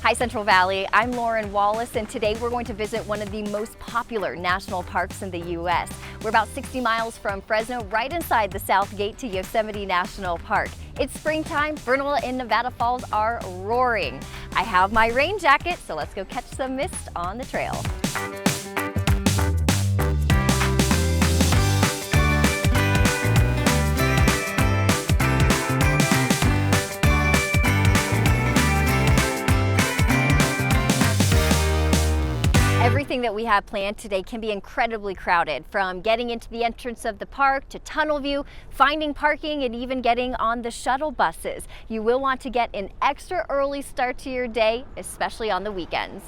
Hi Central Valley, I'm Lauren Wallace, and today we're going to visit one of the most popular national parks in the U.S. We're about 60 miles from Fresno, right inside the south gate to Yosemite National Park. It's springtime, Vernal and Nevada Falls are roaring. I have my rain jacket, so let's go catch some mist on the trail. Everything that we have planned today can be incredibly crowded, from getting into the entrance of the park to tunnel view, finding parking, and even getting on the shuttle buses. You will want to get an extra early start to your day, especially on the weekends.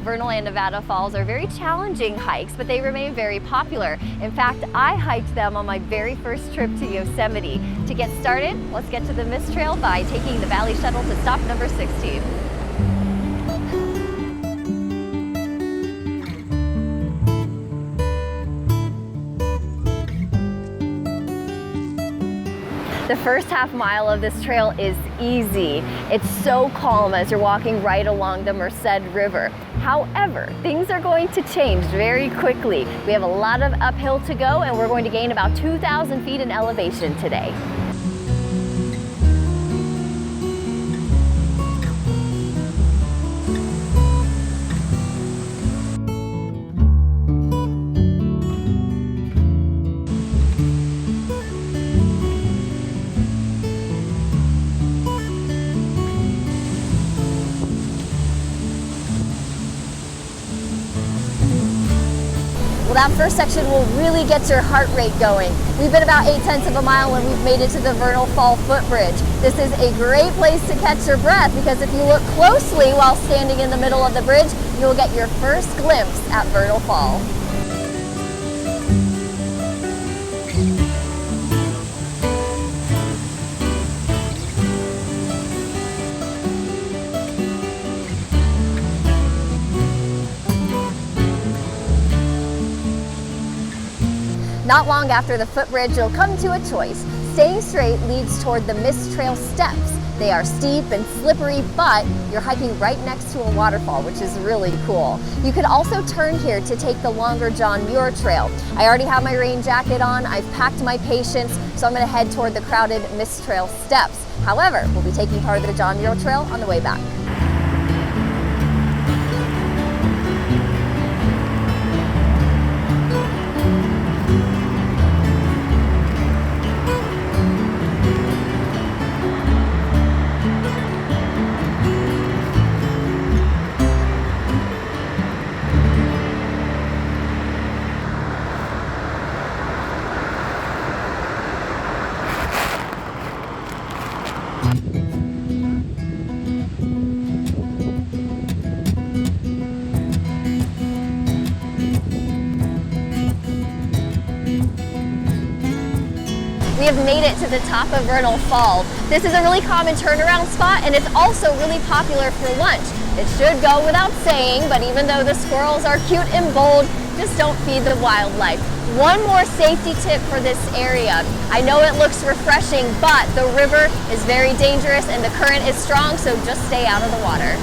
Vernal and Nevada Falls are very challenging hikes, but they remain very popular. In fact, I hiked them on my very first trip to Yosemite. To get started, let's get to the Mist Trail by taking the Valley Shuttle to stop number 16. The first half mile of this trail is easy. It's so calm as you're walking right along the Merced River. However, things are going to change very quickly. We have a lot of uphill to go, and we're going to gain about 2,000 feet in elevation today. Well, that first section will really get your heart rate going. We've been about 0.8 of a mile and we've made it to the Vernal Fall footbridge. This is a great place to catch your breath because if you look closely while standing in the middle of the bridge, you'll get your first glimpse at Vernal Fall. Not long after the footbridge, you'll come to a choice. Staying straight leads toward the Mist Trail steps. They are steep and slippery, but you're hiking right next to a waterfall, which is really cool. You could also turn here to take the longer John Muir Trail. I already have my rain jacket on, I've packed my patience, so I'm gonna head toward the crowded Mist Trail steps. However, we'll be taking part of the John Muir Trail on the way back. We have made it to the top of Vernal Fall. This is a really common turnaround spot, and it's also really popular for lunch. It should go without saying, but even though the squirrels are cute and bold, just don't feed the wildlife. One more safety tip for this area. I know it looks refreshing, but the river is very dangerous and the current is strong, so just stay out of the water.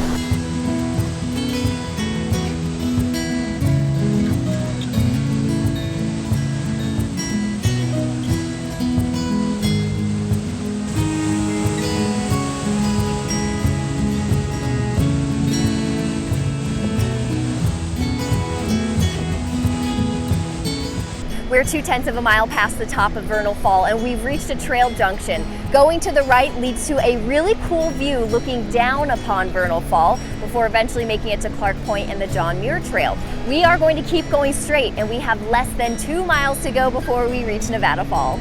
We're 0.2 of a mile past the top of Vernal Fall and we've reached a trail junction. Going to the right leads to a really cool view looking down upon Vernal Fall before eventually making it to Clark Point and the John Muir Trail. We are going to keep going straight and we have less than 2 miles to go before we reach Nevada Fall.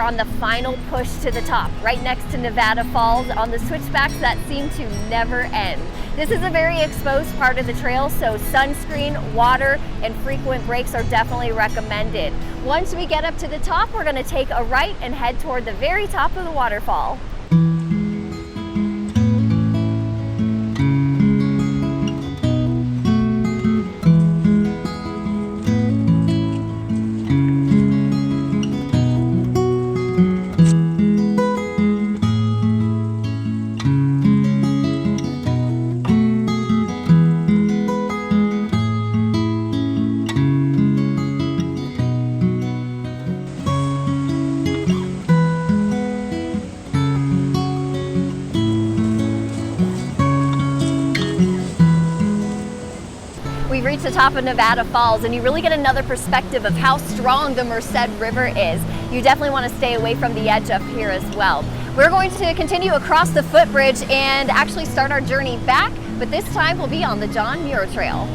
on the final push to the top, right next to Nevada Falls on the switchbacks that seem to never end. This is a very exposed part of the trail, so sunscreen, water, and frequent breaks are definitely recommended. Once we get up to the top, we're going to take a right and head toward the very top of the waterfall. We've reached the top of Nevada Falls, and you really get another perspective of how strong the Merced River is. You definitely want to stay away from the edge up here as well. We're going to continue across the footbridge and actually start our journey back, but this time we'll be on the John Muir Trail.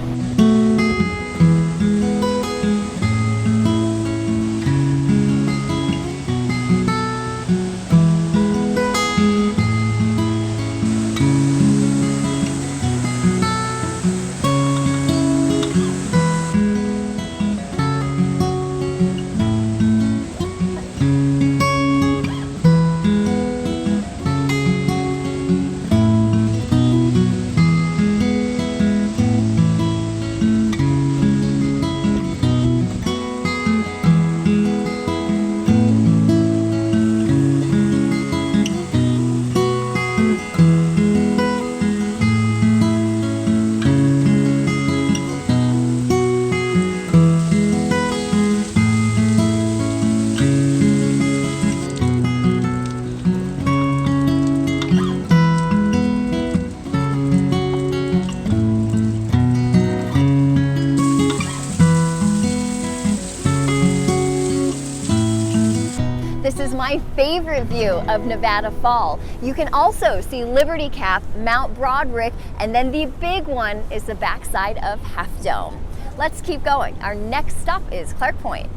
This is my favorite view of Nevada Fall. You can also see Liberty Cap, Mount Broderick, and then the big one is the backside of Half Dome. Let's keep going. Our next stop is Clark Point.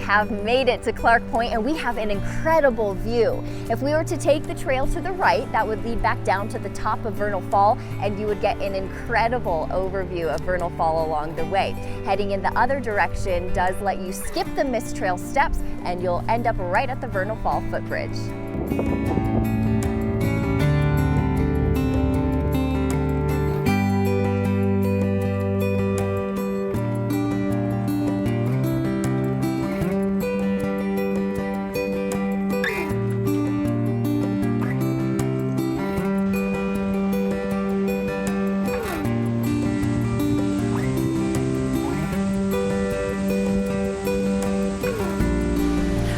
Have made it to Clark Point, and we have an incredible view. If we were to take the trail to the right, that would lead back down to the top of Vernal Fall, and you would get an incredible overview of Vernal Fall along the way. Heading in the other direction does let you skip the Mist Trail steps, and you'll end up right at the Vernal Fall footbridge.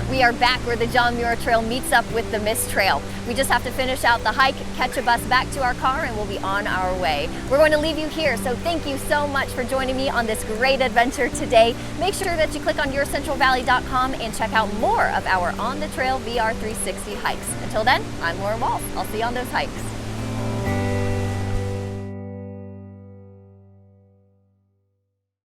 We are back where the John Muir Trail meets up with the Mist Trail. We just have to finish out the hike, catch a bus back to our car, and we'll be on our way. We're going to leave you here, so thank you so much for joining me on this great adventure today. Make sure that you click on yourcentralvalley.com and check out more of our On the Trail VR 360 hikes. Until then, I'm Laura Walsh. I'll see you on those hikes.